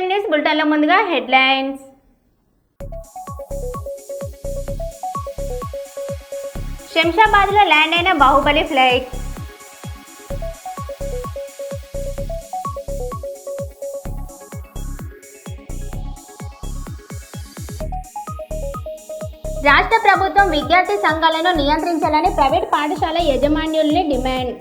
News బులెటిన్లో ముందుగా headlines. శంషాబాద్లో land అయిన బాహుబలి ఫ్లైట్. రాష్ట్ర ప్రభుత్వం విద్యార్థి సంఘాలను నియంత్రించాలని ప్రైవేట్ పాఠశాల యాజమాన్యుల్ని డిమాండ్.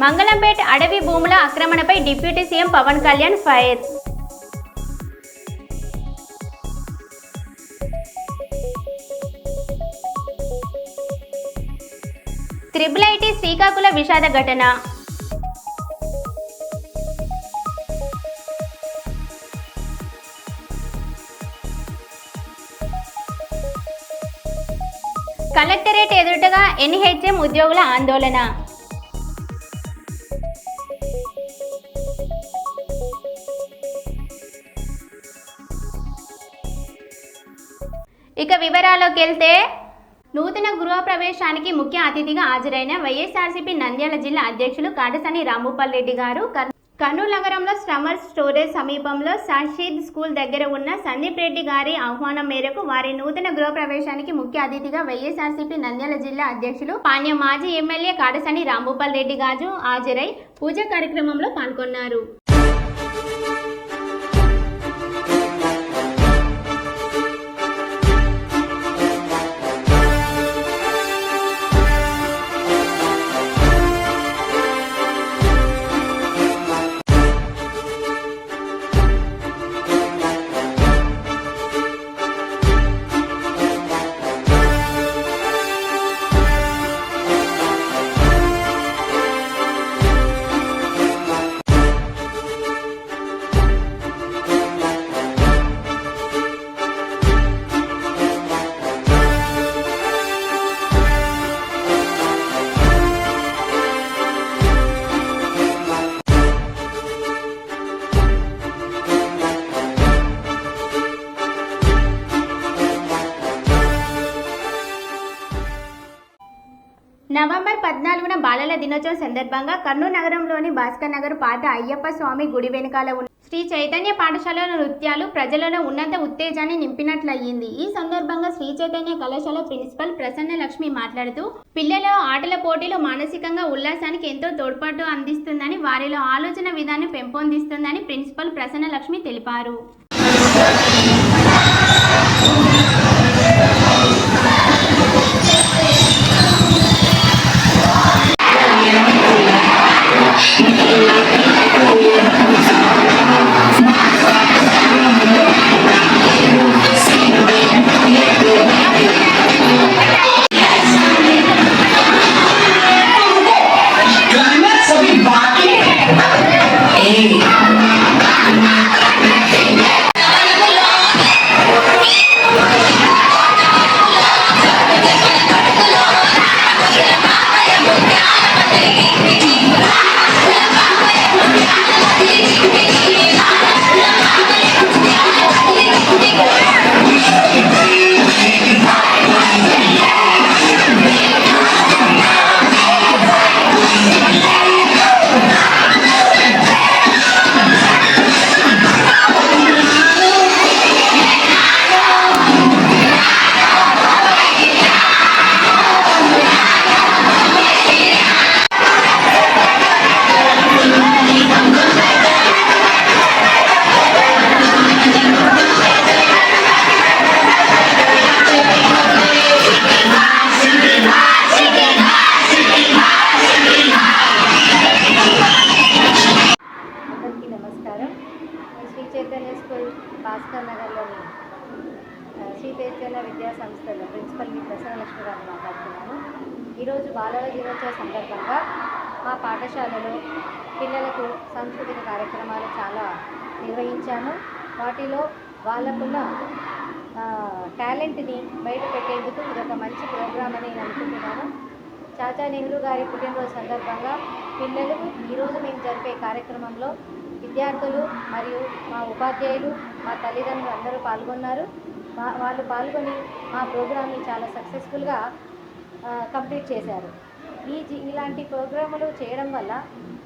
మంగళంపేట అడవి భూముల ఆక్రమణపై deputy CM Pawan Kalyan fire. IIIT శ్రీకాకుళ విషాద ఘటన. కలెక్టరేట్ ఎదుటగా NHM ఉద్యోగుల ఆందోళన. ఇక వివరాల్లోకి వెళ్తే, నూతన గృహ ప్రవేశానికి ముఖ్య అతిథిగా హాజరైన వైఎస్ఆర్సీపీ నంద్యాల జిల్లా అధ్యక్షులు కాటసాని రాంభూపాల్ రెడ్డి గారు కర్నూలు నగరంలో సమ్మర్ స్టోరేజ్ సమీపంలో షాషీద్ స్కూల్ దగ్గర ఉన్న సందీప్ రెడ్డి గారి ఆహ్వానం మేరకు వారి నూతన గృహ ప్రవేశానికి ముఖ్య అతిథిగా వైఎస్ఆర్సీపీ నంద్యాల జిల్లా అధ్యక్షులు పాణ్యం మాజీ ఎమ్మెల్యే కాటసాని రాంభూపాల్ రెడ్డి గారు హాజరై పూజా కార్యక్రమంలో పాల్గొన్నారు. నవంబర్ 14న బాలల దినోత్సవం సందర్భంగా కర్నూలు నగరంలోని భాస్కర్ నగర్ పాత అయ్యప్ప స్వామి గుడి వెనుకాల ఉన్న శ్రీ చైతన్య పాఠశాలలో నృత్యాలు ప్రజలలో ఉన్నత ఉత్తేజాన్ని నింపినట్లయింది. ఈ సందర్భంగా శ్రీ చైతన్య కళాశాల ప్రిన్సిపల్ ప్రసన్న లక్ష్మి మాట్లాడుతూ, పిల్లల ఆటల పోటీలు మానసికంగా ఉల్లాసానికి ఎంతో తోడ్పాటు అందిస్తుందని, వారిలో ఆలోచన విధానం పెంపొందిస్తుందని ప్రిన్సిపల్ ప్రసన్న లక్ష్మి తెలిపారు. భాస్కర్ నగర్లోని శ్రీ చైతన్య విద్యా సంస్థల ప్రిన్సిపల్ ప్రసన్న లక్ష్మి గారు మాట్లాడుతున్నాను. ఈరోజు బాలల దినోత్సవ సందర్భంగా మా పాఠశాలలో పిల్లలకు సాంస్కృతిక కార్యక్రమాలు చాలా నిర్వహించాను. వాటిలో వాళ్ళకున్న టాలెంట్ని బయట పెట్టేందుకు ఇదొక మంచి ప్రోగ్రామ్ అని నేను అనుకుంటున్నాను. చాచా నెహ్రూ గారి పుట్టినరోజు సందర్భంగా పిల్లలు ఈరోజు మేము జరిపే కార్యక్రమంలో విద్యార్థులు మరియు మా ఉపాధ్యాయులు, మా తల్లిదండ్రులు అందరూ పాల్గొన్నారు. వాళ్ళు పాల్గొని మా ప్రోగ్రామ్ని చాలా సక్సెస్ఫుల్గా కంప్లీట్ చేశారు. ఇలాంటి ప్రోగ్రాములు చేయడం వల్ల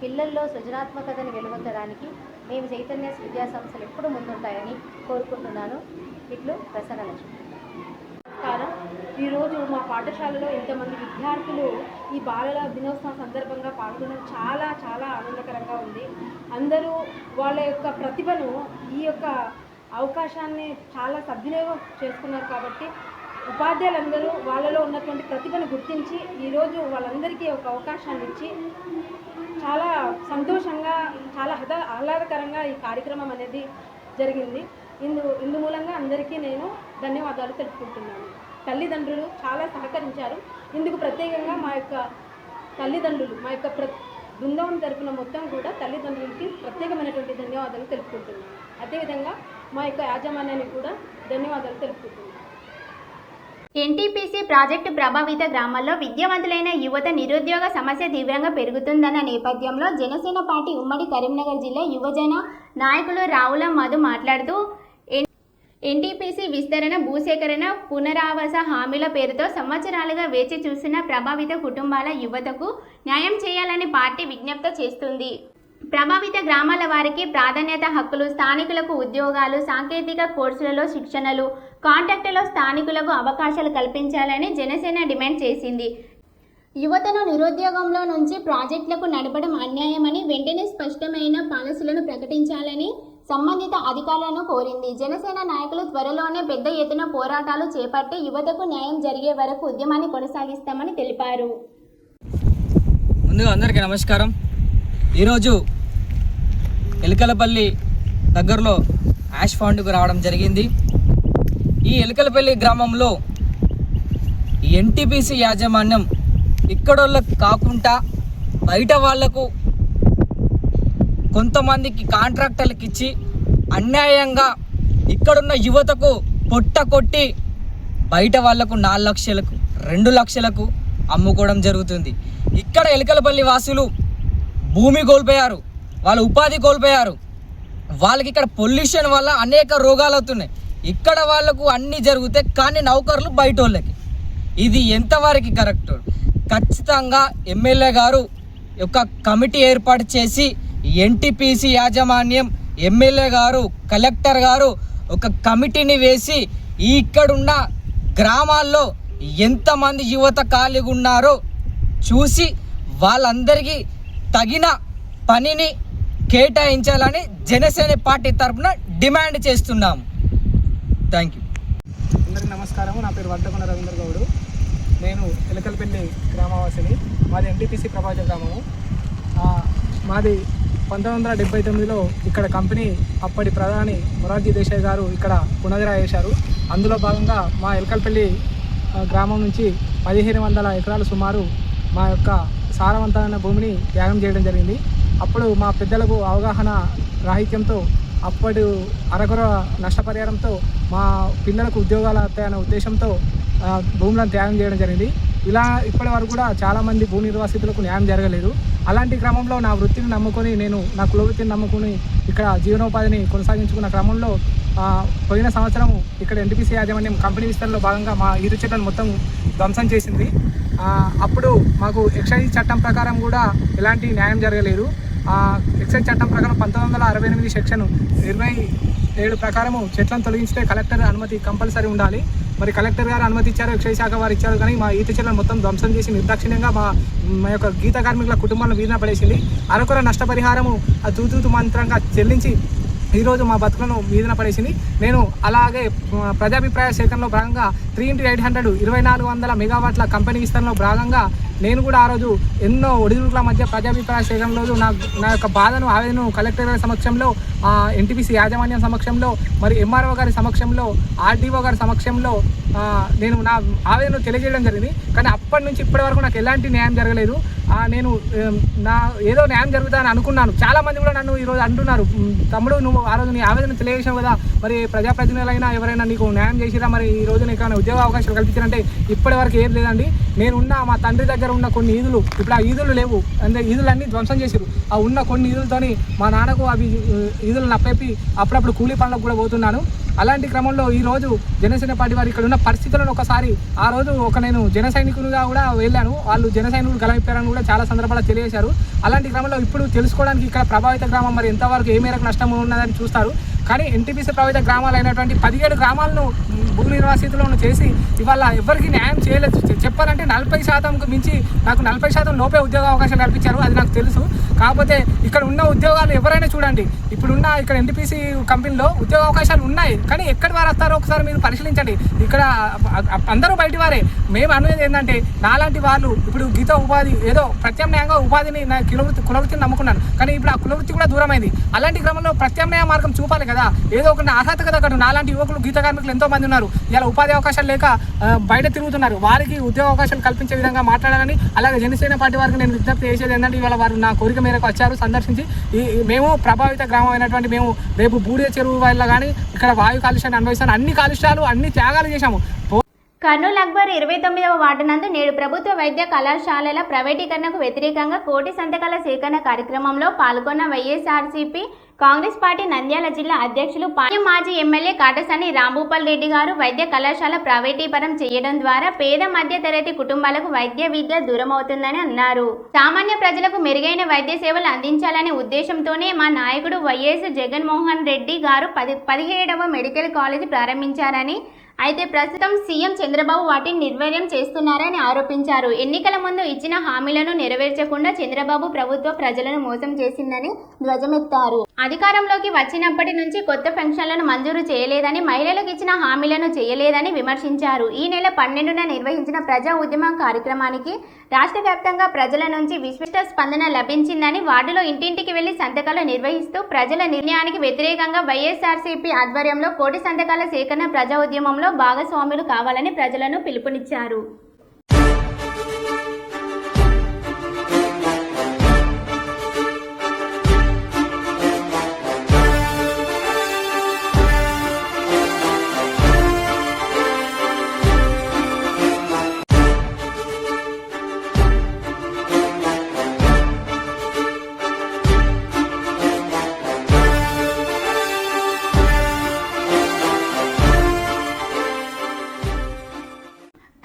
పిల్లల్లో సృజనాత్మకతను వెలువొందడానికి మేము చైతన్య విద్యా సంస్థలు ఎప్పుడు ముందుంటాయని కోరుకుంటున్నాను. ఇట్లు ప్రసన్నలక్ష్మి. నమస్కారం. ఈరోజు మా పాఠశాలలో ఇంతమంది విద్యార్థులు ఈ బాలల దినోత్సవం సందర్భంగా పాల్గొనడం చాలా చాలా ఆనందకరంగా ఉంది. అందరూ వాళ్ళ యొక్క ప్రతిభను ఈ యొక్క అవకాశాన్ని చాలా సద్వినియోగం చేసుకున్నారు. కాబట్టి ఉపాధ్యాయులందరూ వాళ్ళలో ఉన్నటువంటి ప్రతిభను గుర్తించి ఈరోజు వాళ్ళందరికీ ఒక అవకాశాన్ని ఇచ్చి చాలా సంతోషంగా చాలా ఆహ్లాదకరంగా ఈ కార్యక్రమం అనేది జరిగింది. ఇందు మూలంగా అందరికీ నేను ధన్యవాదాలు తెలుపుకుంటున్నాను. తల్లిదండ్రులు చాలా సహకరించారు. ఇందుకు ప్రత్యేకంగా మా యొక్క తల్లిదండ్రులు మా యొక్క బృందం తరపున మొత్తం కూడా తల్లిదండ్రులకి ప్రత్యేకమైనటువంటి ధన్యవాదాలు తెలుపుకుంటున్నాను. అదేవిధంగా మా యొక్క యాజమాన్యానికి కూడా ధన్యవాదాలు తెలుపుకుంటున్నాను. ఎన్టీపీసీ ప్రాజెక్టు ప్రభావిత గ్రామాల్లో విద్యావంతులైన యువత నిరుద్యోగ సమస్య తీవ్రంగా పెరుగుతుందన్న నేపథ్యంలో జనసేన పార్టీ ఉమ్మడి కరీంనగర్ జిల్లా యువజన నాయకులు రావుల మధు మాట్లాడుతూ ఎన్టీపీసీ విస్తరణ, భూసేకరణ, పునరావాస హామీల పేరుతో సంవత్సరాలుగా వేచి చూసిన ప్రభావిత కుటుంబాల యువతకు న్యాయం చేయాలని పార్టీ విజ్ఞప్తి చేస్తుంది. ప్రభావిత గ్రామాల వారికి ప్రాధాన్యత హక్కులు, స్థానికులకు ఉద్యోగాలు, సాంకేతిక కోర్సులలో శిక్షణలు, కాంట్రాక్టులో స్థానికులకు అవకాశాలు కల్పించాలని జనసేన డిమాండ్ చేసింది. యువతను నిరుద్యోగంలో నుంచి ప్రాజెక్టులకు నడపడం అన్యాయమని వెంటనే స్పష్టమైన పాలసీలను ప్రకటించాలని సంబంధిత అధికారులను కోరింది. జనసేన నాయకులు త్వరలోనే పెద్ద ఎత్తున పోరాటాలు చేపట్టి యువతకు న్యాయం జరిగే వరకు ఉద్యమాన్ని కొనసాగిస్తామని తెలిపారు. ముందుగా అందరికీ నమస్కారం. ఈరోజు ఎలికలపల్లి దగ్గరలో యాష్ ఫౌండ్కు రావడం జరిగింది. ఈ ఎలికలపల్లి గ్రామంలో ఎన్టీపీసీ యాజమాన్యం ఇక్కడోళ్ళకు కాకుండా బయట వాళ్లకు కొంతమందికి కాంట్రాక్టర్లకు ఇచ్చి అన్యాయంగా ఇక్కడున్న యువతకు పొట్ట కొట్టి బయట వాళ్లకు 4 లక్షలకు 2 లక్షలకు అమ్ముకోవడం జరుగుతుంది. ఇక్కడ ఎలికలపల్లి వాసులు భూమి కోల్పోయారు, వాళ్ళ ఉపాధి కోల్పోయారు. వాళ్ళకి ఇక్కడ పొల్యూషన్ వల్ల అనేక రోగాలు అవుతున్నాయి. ఇక్కడ వాళ్ళకు అన్నీ జరుగుతాయి, కానీ నౌకర్లు బయట వాళ్ళకి. ఇది ఎంతవరకు కరెక్ట్? ఖచ్చితంగా ఎమ్మెల్యే గారు ఒక కమిటీ ఏర్పాటు చేసి ఎన్టీపీసీ యాజమాన్యం, ఎమ్మెల్యే గారు, కలెక్టర్ గారు ఒక కమిటీని వేసి ఇక్కడున్న గ్రామాల్లో ఎంతమంది యువత ఖాళీగా ఉన్నారో చూసి వాళ్ళందరికీ తగిన పనిని కేటాయించాలని జనసేన పార్టీ తరఫున డిమాండ్ చేస్తున్నాము. Thank you. అందరికీ నమస్కారం. నా పేరు వడ్డకొండ రవీంద్ర గౌడ్. నేను ఎలకలపల్లి గ్రామవాసిని. మాది ఎన్టీపీసీ ప్రభావిత గ్రామము. మాది 1979లో ఇక్కడ కంపెనీ అప్పటి ప్రధాని మొరార్జీ దేశాయ్ గారు ఇక్కడ పునరుద్ధరణ చేశారు. అందులో భాగంగా మా ఎలకలపల్లి గ్రామం నుంచి 1500 ఎకరాలు సుమారు మా యొక్క సారవంతమైన భూమిని త్యాగం చేయడం జరిగింది. అప్పుడు మా పెద్దలకు అవగాహన రాహిత్యంతో అప్పటి అరకొర నష్టపరిహారంతో మా పిల్లలకు ఉద్యోగాలు వస్తాయనే ఉద్దేశంతో భూములను త్యాగం చేయడం జరిగింది. ఇలా ఇప్పటి వరకు కూడా చాలామంది భూ నిర్వాసితులకు న్యాయం జరగలేదు. అలాంటి క్రమంలో నా వృత్తిని నమ్ముకొని, నేను నా కుల వృత్తిని నమ్ముకొని ఇక్కడ జీవనోపాధిని కొనసాగించుకున్న క్రమంలో పోయిన సంవత్సరం ఇక్కడ ఎన్టీపీసీ యాజమాన్యం కంపెనీ విస్తరణలో భాగంగా మా ఈరు చెట్లను మొత్తం ధ్వంసం చేసింది. అప్పుడు మాకు ఎక్సైజ్ చట్టం ప్రకారం కూడా ఎలాంటి న్యాయం జరగలేదు. ఎక్సైజ్ చట్టం ప్రకారం 1968 సెక్షన్ 27 ప్రకారము చెట్లను తొలగించితే కలెక్టర్ అనుమతి కంపల్సరీ ఉండాలి. మరి కలెక్టర్ గారు అనుమతి ఇచ్చారు, ఎక్సైజ్ శాఖ వారు ఇచ్చారు, కానీ మా ఈత చెట్లను మొత్తం ధ్వంసం చేసి నిర్దాక్షిణ్యంగా మా యొక్క గీత కార్మికుల కుటుంబాలను వీధిన పడేసింది. అరకొర నష్టపరిహారము తూతూ మంత్రంగా చెల్లించి ఈరోజు మా బతుకులను వీధిన పడేసింది. నేను అలాగే ప్రజాభిప్రాయ సేకరణలో భాగంగా 3x800 2400 మెగావాట్ల కంపెనీ విస్తరణలో భాగంగా నేను కూడా ఆ రోజు ఎన్నో ఒడిదుడుకుల మధ్య ప్రజాభిప్రాయ సేకరణలో నా యొక్క బాధను, ఆవేదనను కలెక్టర్ గారి సమక్షంలో, ఎన్టీపీసీ యాజమాన్యం సమక్షంలో, మరి ఎంఆర్ఓ గారి సమక్షంలో, ఆర్డీఓ గారి సమక్షంలో నేను నా ఆవేదనను తెలియజేయడం జరిగింది. కానీ అప్పటి నుంచి ఇప్పటి వరకు నాకు ఎలాంటి న్యాయం జరగలేదు. నేను ఏదో న్యాయం జరుగుతుందని అనుకున్నాను. చాలామంది కూడా నన్ను ఈరోజు అంటున్నారు, తమ్ముడు నువ్వు ఆ రోజు నీ ఆవేదన తెలియజేసావు కదా, మరి ప్రజాప్రతినిధులైనా ఎవరైనా నీకు న్యాయం చేసిరా, మరి ఈ రోజు నీకు ఏమైనా ఉద్యోగ అవకాశాలు కల్పించారంటే ఇప్పటి వరకు ఏం లేదండి. నేనున్న మా తండ్రి దగ్గర ఉన్న కొన్ని ఈదులు ఇప్పుడు ఆ ఈదులు లేవు, అంటే ఈదులన్నీ ధ్వంసం చేశారు. ఆ ఉన్న కొన్ని ఈదులతోని మా నాన్నకు అవి ఈదులు నప్పేపి అప్పుడప్పుడు కూలీ పనులకు కూడా పోతున్నాను. అలాంటి క్రమంలో ఈరోజు జనసేన పార్టీ వారు ఇక్కడ ఉన్న పరిస్థితులను ఒకసారి ఆ రోజు నేను జన సైనికునిగా కూడా వెళ్ళాను. వాళ్ళు జన సైనికులు గలవిప్పారని కూడా చాలా సందర్భాలు తెలియజేశారు. అలాంటి క్రమంలో ఇప్పుడు తెలుసుకోవడానికి ఇక్కడ ప్రభావిత గ్రామం మరి ఎంతవరకు ఏ మేరకు నష్టం ఉన్నదని చూస్తారు. కానీ ఎన్టీపీసీ ప్రభావిత గ్రామాలు అయినటువంటి 17 గ్రామాలను భూ నిర్వాసితులను చేసి ఇవాళ ఎవరికి న్యాయం చేయలేదు. చెప్పాలంటే 40% మించి నాకు 40% లోపే ఉద్యోగ అవకాశాలు కల్పించారు, అది నాకు తెలుసు. కాకపోతే ఇక్కడ ఉన్న ఉద్యోగాలు ఎవరైనా చూడండి, ఇప్పుడున్న ఇక్కడ ఎన్టీపీసీ కంపెనీలో ఉద్యోగ అవకాశాలు ఉన్నాయి, కానీ ఎక్కడి వారు వస్తారో ఒకసారి మీరు పరిశీలించండి. ఇక్కడ అందరూ బయటి వారే. మేము అనేది ఏంటంటే నాలాంటి వాళ్ళు ఇప్పుడు గీత ఉపాధి ఏదో ప్రత్యామ్నాయంగా ఉపాధిని నా కులవృత్తిని నమ్ముకున్నాను, కానీ ఇప్పుడు ఆ కులవృత్తి కూడా దూరమైంది. అలాంటి క్రమంలో ప్రత్యామ్నాయ మార్గం చూపాలి కదా, ఏదో ఒక అర్హత కదా. అక్కడ నాలాంటి యువకులు గీత కార్మికులు ఎంతో మంది ఉన్నారు, ఇలా ఉపాధి అవకాశాలు లేక బయట తిరుగుతున్నారు. వారికి ఉద్యోగ అవకాశాలు కల్పించే విధంగా మాట్లాడాలని, అలాగే జనసేన పార్టీ వారికి నేను విజ్ఞప్తి చేసేది ఏంటంటే ఇవాళ వారు నా కోరిక మేరకు వచ్చారు సందర్శించి. మేము ప్రభావిత గ్రామం అయినటువంటి మేము రేపు బూడిద చెరువు వల్ల కానీ ఇక్కడ వాయు కాలుష్యాన్ని అనుభవిస్తాను, అన్ని కాలుష్యాలు అన్ని త్యాగాలు చేశాము. కర్నూలు అక్బర్ 29వ వార్డు నందు నేడు ప్రభుత్వ వైద్య కళాశాలల ప్రైవేటీకరణకు వ్యతిరేకంగా కోటి సంతకాల సేకరణ కార్యక్రమంలో పాల్గొన్న వైఎస్ఆర్సీపీ కాంగ్రెస్ పార్టీ నంద్యాల జిల్లా అధ్యక్షులు మాజీ ఎమ్మెల్యే కాటసాని రాంభూపాల్ రెడ్డి గారు వైద్య కళాశాల ప్రైవేటీకరణ చేయడం ద్వారా పేద మధ్య తరగతి కుటుంబాలకు వైద్య విద్య దూరమవుతుందని అన్నారు. సామాన్య ప్రజలకు మెరుగైన వైద్య సేవలు అందించాలనే ఉద్దేశంతోనే మా నాయకుడు వైఎస్ జగన్మోహన్ రెడ్డి గారు 17వ మెడికల్ కాలేజీ ప్రారంభించారని, అయితే ప్రస్తుతం సీఎం చంద్రబాబు వాటిని నిర్వీర్యం చేస్తున్నారని ఆరోపించారు. ఎన్నికల ముందు ఇచ్చిన హామీలను నెరవేర్చకుండా చంద్రబాబు ప్రభుత్వం ప్రజలను మోసం చేసిందని ధ్వజమెత్తారు. అధికారంలోకి వచ్చినప్పటి నుంచి కొత్త పెన్షన్లను మంజూరు చేయలేదని, మహిళలకు ఇచ్చిన హామీలను చేయలేదని విమర్శించారు. ఈ నెల 12న నిర్వహించిన ప్రజా ఉద్యమ కార్యక్రమానికి రాష్ట్ర వ్యాప్తంగా ప్రజల నుంచి విశిష్ట స్పందన లభించిందని, వార్డులో ఇంటింటికి వెళ్లి సంతకాలు నిర్వహిస్తూ ప్రజల నిర్ణయానికి వ్యతిరేకంగా వైఎస్ఆర్సీపీ ఆధ్వర్యంలో కోటి సంతకాల సేకరణ ప్రజా ఉద్యమంలో భాగస్వాములు కావాలని ప్రజలను పిలుపునిచ్చారు.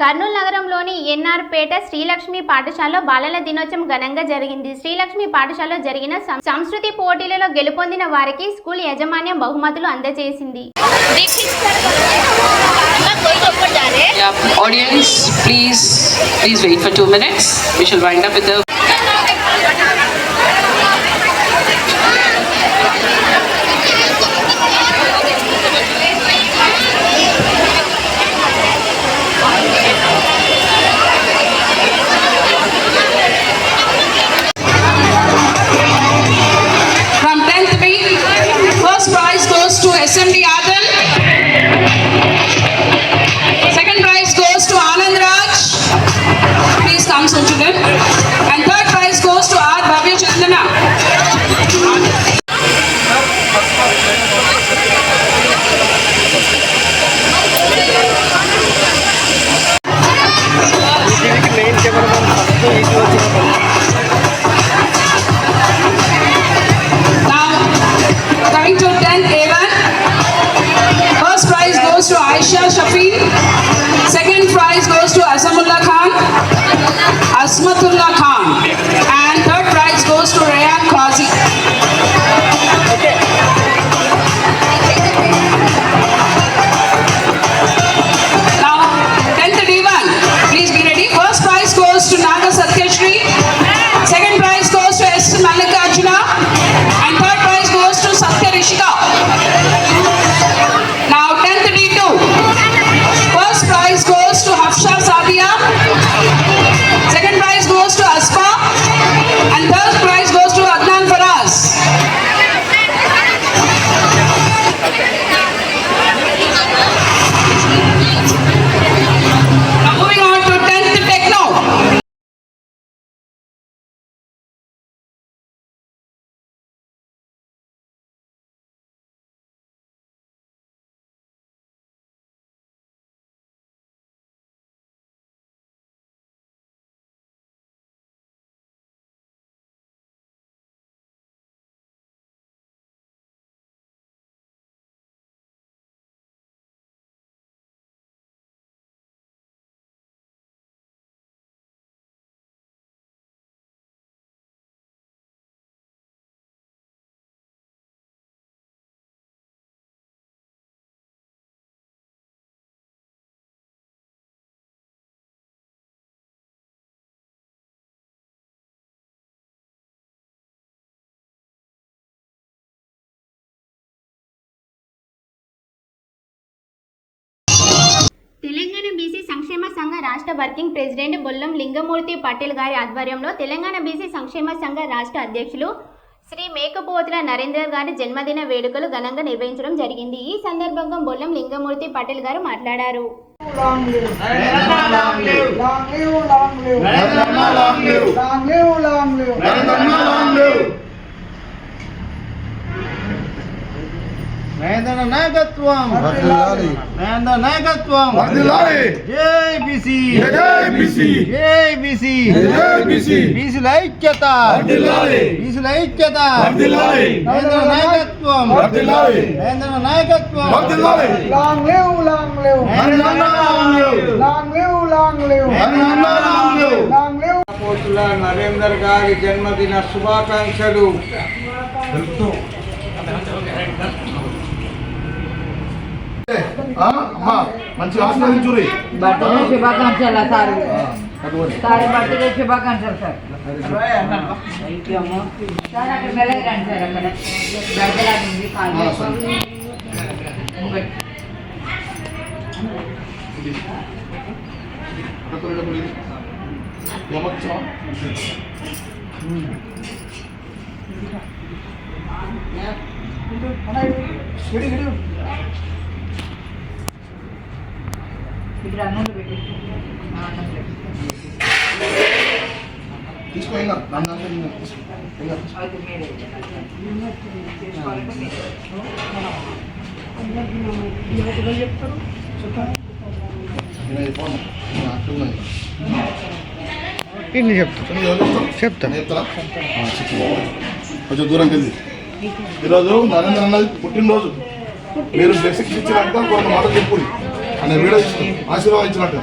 కర్నూలు నగరంలోని ఎన్ఆర్పేట శ్రీలక్ష్మి పాఠశాలలో బాలల దినోత్సవం ఘనంగా జరిగింది. శ్రీలక్ష్మి పాఠశాలలో జరిగిన సంస్కృతి పోటీలలో గెలుపొందిన వారికి స్కూల్ యాజమాన్యం బహుమతులు అందజేసింది. Audience, please wait for 2 minutes. We shall wind up with the SMD Adil. Second prize goes to Anand Raj. Please come soon to them. And third prize goes to R. Bhavya Chandana. Now, coming to 10th A1. First prize goes to Aisha Shafi. Second prize goes to Azamullah Khan, Asmatullah Khan. And third prize goes to Rayan Qazi. Now, 10th D1. Please be ready. First prize goes to Naga Satyashri. Telangana BC సంక్షేమ సంఘ రాష్ట్ర working president Bollam Lingamurthy Patel గారి ఆధ్వర్యంలో Telangana BC సంక్షేమ సంఘ రాష్ట్ర అధ్యక్షులు శ్రీ మేకపోతుల నరేందర్ గారి జన్మదిన వేడుకలు ఘనంగా నిర్వహించడం జరిగింది. ఈ సందర్భంగా బొల్లం లింగమూర్తి పటేల్ గారు మాట్లాడారు. నరేంద్ర నాయకత్వం నరేంద్ర నాయకత్వం జై బీసీ జై బీసీ జై బీసీ జై బీసీ బీసీల ఐక్యత బీసీల ఐక్యత నరేంద్ర నాయకత్వం నరేంద్ర నాయకత్వం నరేందర్ గారి జన్మదిన శుభాకాంక్షలు. మంచి ఆశీర్వదించురి. బర్త్డే శుభాకాంక్షలు సార్. సార్ బర్త్డే శుభాకాంక్షలు సార్. సార్ అక్కడ మెల్లగా రండి సార్. అక్కడ బర్త్డే ఇప్పుడు అన్నంలో పెట్టి తీసుకోండి. చెప్తా కొంచెం దూరం వెళ్ళి ఈరోజు నరేంద్ర అన్నది పుట్టినరోజు. మీరు బ్లెస్సింగ్స్ ఇచ్చినట్టు కొంత మాట చెప్పు అనే వీడియో ఆశీర్వాదించినట్టు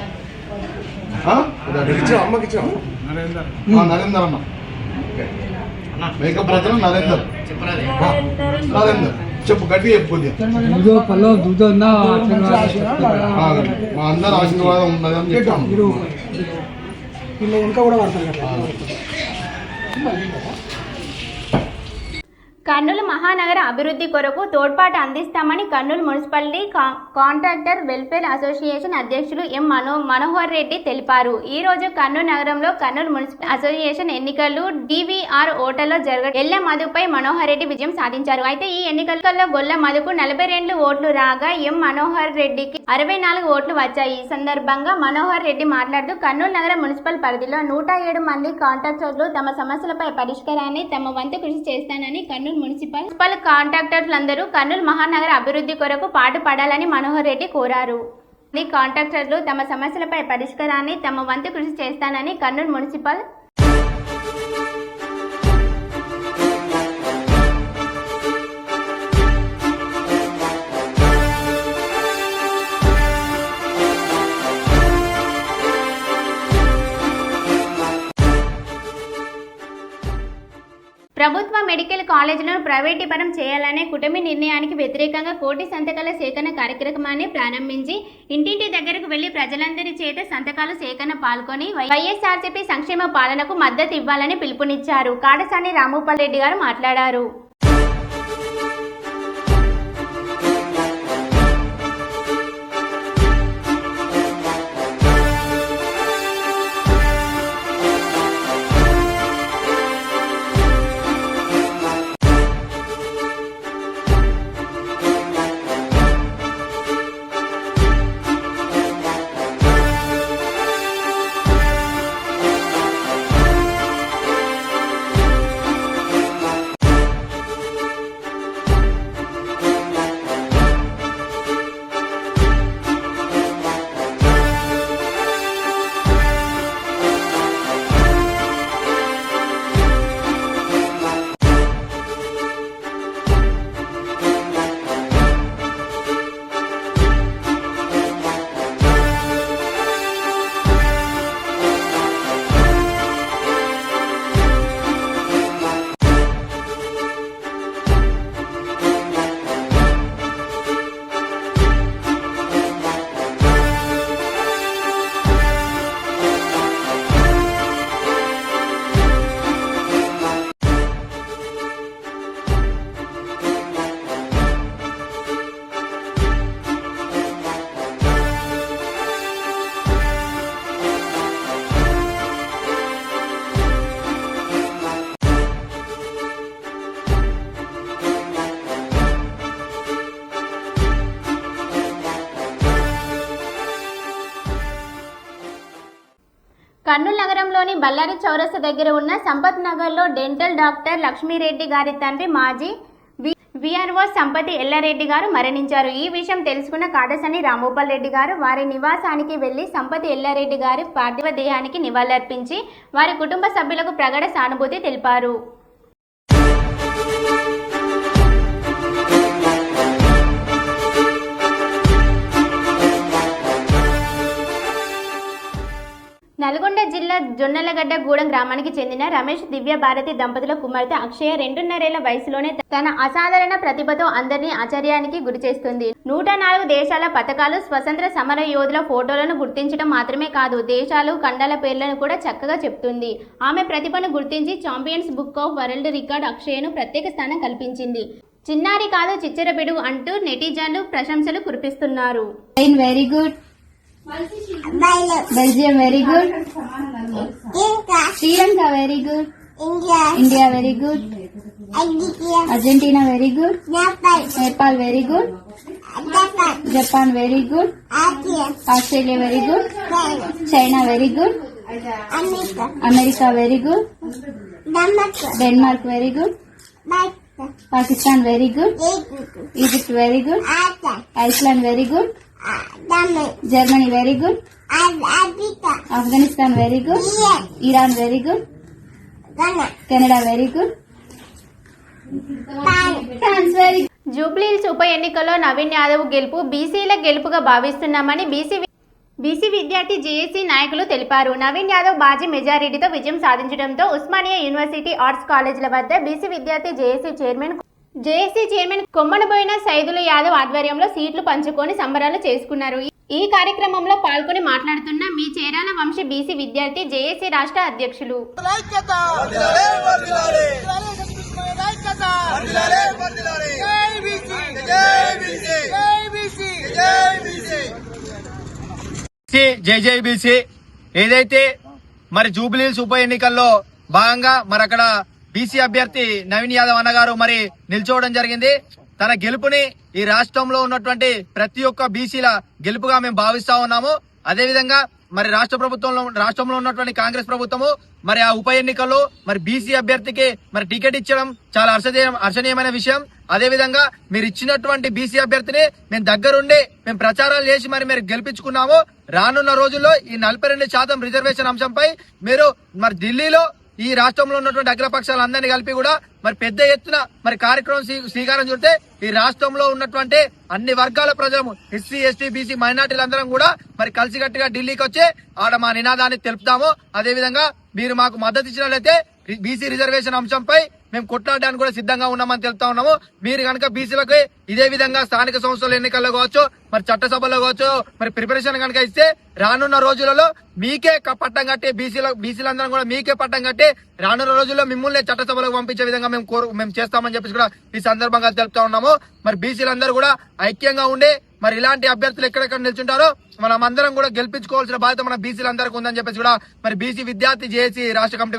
అమ్మకి ఇచ్చిన నరేందర్ అన్న మేకప్ బ్రదర్ నరేందర్ చెప్పు గట్టి చెప్పు కొద్దిగా. మా అందరు ఆశీర్వాదం ఉన్నది అని చెప్పాము. ఇంకా కూడా వాడతారు. కర్నూలు మహానగర అభివృద్ధి కొరకు తోడ్పాటు అందిస్తామని Kurnool municipality contractor welfare association అధ్యక్షులు ఎం మనోహర్ రెడ్డి తెలిపారు. ఈ రోజు కర్నూలు నగరంలో కర్నూలు మున్సిపల్ అసోసియేషన్ ఎన్నికలు డివిఆర్ ఓటర్లో జరగడం ఎల్ల మధుపై మనోహర్ రెడ్డి విజయం సాధించారు. అయితే ఈ ఎన్నికల్లో గొల్ల మధుకు 42 ఓట్లు రాగా ఎం మనోహర్ రెడ్డికి 64 ఓట్లు వచ్చాయి. ఈ సందర్భంగా మనోహర్ రెడ్డి మాట్లాడుతూ కర్నూలు నగర మున్సిపల్ పరిధిలో 107 మంది కాంట్రాక్టర్లు తమ సమస్యలపై పరిష్కారాన్ని తమ వంతు కృషి చేస్తానని కర్నూలు మున్సిపల్ కాంట్రాక్టర్లందరూ కర్నూలు మహానగర అభివృద్ధి కొరకు పాటుపడాలని మనోహర్ రెడ్డి కోరారు. కాంట్రాక్టర్లు తమ సమస్యలపై పరిష్కారాన్ని తమ వంతు కృషి చేస్తానని కర్నూలు మున్సిపల్ ప్రభుత్వ మెడికల్ కాలేజీలను ప్రైవేటీకరణ చేయాలనే కూటమి నిర్ణయానికి వ్యతిరేకంగా కోటి సంతకాల సేకరణ కార్యక్రమాన్ని ప్రారంభించి ఇంటింటి దగ్గరకు వెళ్లి ప్రజలందరి చేత సంతకాల సేకరణ పాల్గొని వైఎస్ఆర్సీపీ సంక్షేమ పాలనకు మద్దతు ఇవ్వాలని పిలుపునిచ్చారు. కాడసాని రామూపల్ రెడ్డి గారు మాట్లాడారు. కర్నూలు నగరంలోని బళ్ళారి చౌరస్తా దగ్గర ఉన్న సంపత్ నగర్లో డెంటల్ డాక్టర్ లక్ష్మీరెడ్డి గారి తండ్రి మాజీ విఆర్ఓ సంపతి ఎల్లారెడ్డి గారు మరణించారు. ఈ విషయం తెలుసుకున్న కాటసాని రామూపల్ రెడ్డి గారు వారి నివాసానికి వెళ్లి సంపతి ఎల్లారెడ్డి గారి పార్థివ దేహానికి నివాళులర్పించి వారి కుటుంబ సభ్యులకు ప్రగాఢ సానుభూతి తెలిపారు. నల్గొండ జిల్లా జొన్నలగడ్డ గూడెం గ్రామానికి చెందిన రమేష్ దివ్య భారతి దంపతుల కుమార్తె అక్షయ 2.5 ఏళ్ల వయసులోనే తన అసాధారణ ప్రతిభతో అందరినీ ఆశ్చర్యానికి గురిచేస్తుంది. 104 దేశాల పథకాలు, స్వతంత్ర సమర యోధుల ఫోటోలను గుర్తించడం మాత్రమే కాదు, దేశాలు, ఖండాల పేర్లను కూడా చక్కగా చెప్తుంది. ఆమె ప్రతిభను గుర్తించి champions book of world record అక్షయను ప్రత్యేక స్థానం కల్పించింది. చిన్నారి కాదు చిచ్చరబిడు అంటూ నెటిజన్లు ప్రశంసలు కురిపిస్తున్నారు. Very good. Belgium very good. Sri Lanka very good. India very good. Argentina very good. Nepal very good. Japan very good. Australia very good. China very good. America very good. Denmark very good. Pakistan very good. Egypt very good. Iceland very good. Germany very good. Afghanistan very good. Iran very good. Canada very good. France very good. Jubilee Hills ఉప ఎన్నికల్లో నవీన్ యాదవ్ గెలుపు బీసీల గెలుపుగా భావిస్తున్నామని BC విద్యార్థి JAC నాయకులు తెలిపారు. నవీన్ యాదవ్ భారీ మెజారిటీతో విజయం సాధించడంతో ఉస్మానియా యూనివర్సిటీ ఆర్ట్స్ కాలేజీల వద్ద బీసీ విద్యార్థి జేఏసీ చైర్మన్ కొమ్మనబోయిన సైదుల యాదవ్ ఆధ్వర్యంలో సీట్లు పంచుకొని సంబరాలు చేసుకున్నారు. ఈ కార్యక్రమంలో పాల్గొని మాట్లాడుతున్న మీ చేరాల వంశీ బీసీ విద్యార్థి జేఏసీ రాష్ట్ర అధ్యక్షులు జేజేబీసీ ఏదైతే మరి జూబ్లీహిల్స్ ఉప ఎన్నికల్లో భాగంగా మరి అక్కడ బీసీ అభ్యర్థి నవీన్ యాదవ్ అన్నగారు మరి నిల్చోవడం జరిగింది. తన గెలుపుని ఈ రాష్ట్రంలో ఉన్నటువంటి ప్రతి ఒక్క బీసీల గెలుపుగా మేము భావిస్తా ఉన్నాము. అదేవిధంగా మరి రాష్ట్రంలో ఉన్నటువంటి కాంగ్రెస్ ప్రభుత్వము మరి ఆ ఉప ఎన్నికల్లో మరి బీసీ అభ్యర్థికి మరి టికెట్ ఇచ్చడం చాలా హర్షణీయమైన విషయం. అదేవిధంగా మీరు ఇచ్చినటువంటి బీసీ అభ్యర్థిని మేము దగ్గరుండి మేము ప్రచారాలు చేసి మరి మీరు గెలిపించుకున్నాము. రానున్న రోజుల్లో ఈ 42% రిజర్వేషన్ అంశంపై మీరు మరి ఢిల్లీలో ఈ రాష్ట్రంలో ఉన్నటువంటి అగ్రపక్షాలందరినీ కలిపి కూడా మరి పెద్ద ఎత్తున మరి కార్యక్రమం శ్రీకారం చుడితే ఈ రాష్ట్రంలో ఉన్నటువంటి అన్ని వర్గాల ప్రజలు ఎస్సీ, ఎస్టీ, బీసీ మైనార్టీలందరం కూడా మరి కలిసికట్టుగా ఢిల్లీకి వచ్చి ఆడ మా నినాదాన్ని తెలుపుతాము. అదేవిధంగా మీరు మాకు మద్దతు ఇచ్చినట్లయితే బీసీ రిజర్వేషన్ అంశంపై మేము కొట్లాడడానికి కూడా సిద్ధంగా ఉన్నామని తెలుపుతా ఉన్నాము. మీరు కనుక బీసీలకు ఇదే విధంగా స్థానిక సంస్థల ఎన్నికల్లో కావచ్చు మరి చట్టసభలో కావచ్చు మరి ప్రిపరేషన్ కనుక ఇస్తే రానున్న రోజులలో మీకే పట్టం కట్టి బీసీలందరం కూడా మీకే పట్టం కట్టి రానున్న రోజుల్లో మిమ్మల్ని చట్టసభలకు పంపించే విధంగా మేము చేస్తామని చెప్పేసి కూడా ఈ సందర్భంగా తెలుపుతా ఉన్నాము. మరి బీసీలందరూ కూడా ఐక్యంగా ఉండి మరి ఇలాంటి అభ్యర్థులు ఎక్కడెక్కడ నిల్చుంటారో మనం అందరం కూడా గెలిపించుకోవాల్సిన బాధ్యత మన బీసీలందరికీ ఉందని చెప్పేసి కూడా మరి బీసీ విద్యార్థి జేఏసీ రాష్ట్ర కమిటీ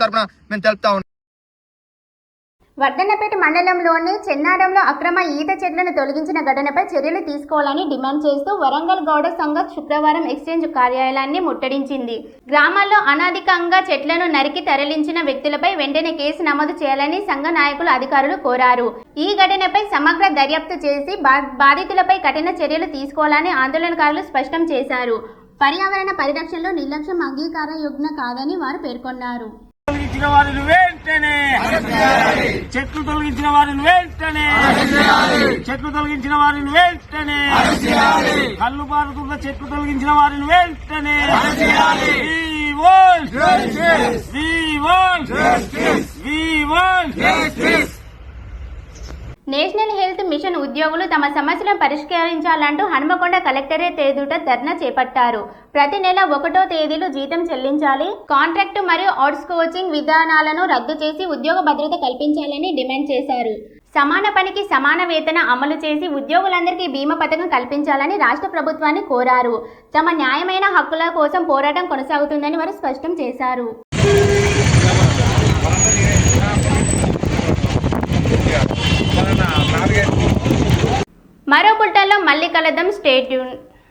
తరఫున మేము తెలుపుతా ఉన్నాం. వర్ధన్నపేట మండలంలోని చెన్నారంలో అక్రమ ఈత చెట్లను తొలగించిన ఘటనపై చర్యలు తీసుకోవాలని డిమాండ్ చేస్తూ వరంగల్ గౌడ సంఘం శుక్రవారం ఎక్స్చేంజ్ కార్యాలయాన్ని ముట్టడించింది. గ్రామాల్లో అనాధికంగా చెట్లను నరికి తరలించిన వ్యక్తులపై వెంటనే కేసు నమోదు చేయాలని సంఘ నాయకులు అధికారులు కోరారు. ఈ ఘటనపై సమగ్ర దర్యాప్తు చేసి బాధితులపై కఠిన చర్యలు తీసుకోవాలని ఆందోళనకారులు స్పష్టం చేశారు. పర్యావరణ పరిరక్షణలో నిర్లక్ష్యం అంగీకారయోగ్యం కాదని వారు పేర్కొన్నారు. తొలగించిన వారిని వెంటనే చెట్లు తొలగించిన వారిని వెంటనే కళ్ళు పారుతున్న చెట్లు తొలగించిన వారిని వెంటనే నేషనల్ హెల్త్ మిషన్ ఉద్యోగులు తమ సమస్యలను పరిష్కరించాలంటూ హనుమకొండ కలెక్టరేట్ ఎదుట ధర్నా చేపట్టారు. ప్రతి నెల 1వ తేదీలో జీతం చెల్లించాలి, కాంట్రాక్టు మరియు అవుట్సోర్సింగ్ విధానాలను రద్దు చేసి ఉద్యోగ భద్రత కల్పించాలని డిమాండ్ చేశారు. సమాన పనికి సమాన వేతన అమలు చేసి ఉద్యోగులందరికీ బీమా పథకం కల్పించాలని రాష్ట్ర ప్రభుత్వాన్ని కోరారు. తమ న్యాయమైన హక్కుల కోసం పోరాటం కొనసాగుతుందని వారు స్పష్టం చేశారు. మరో బుల్టన్లో మళ్ళీ కలుద్దాం. Stay tune.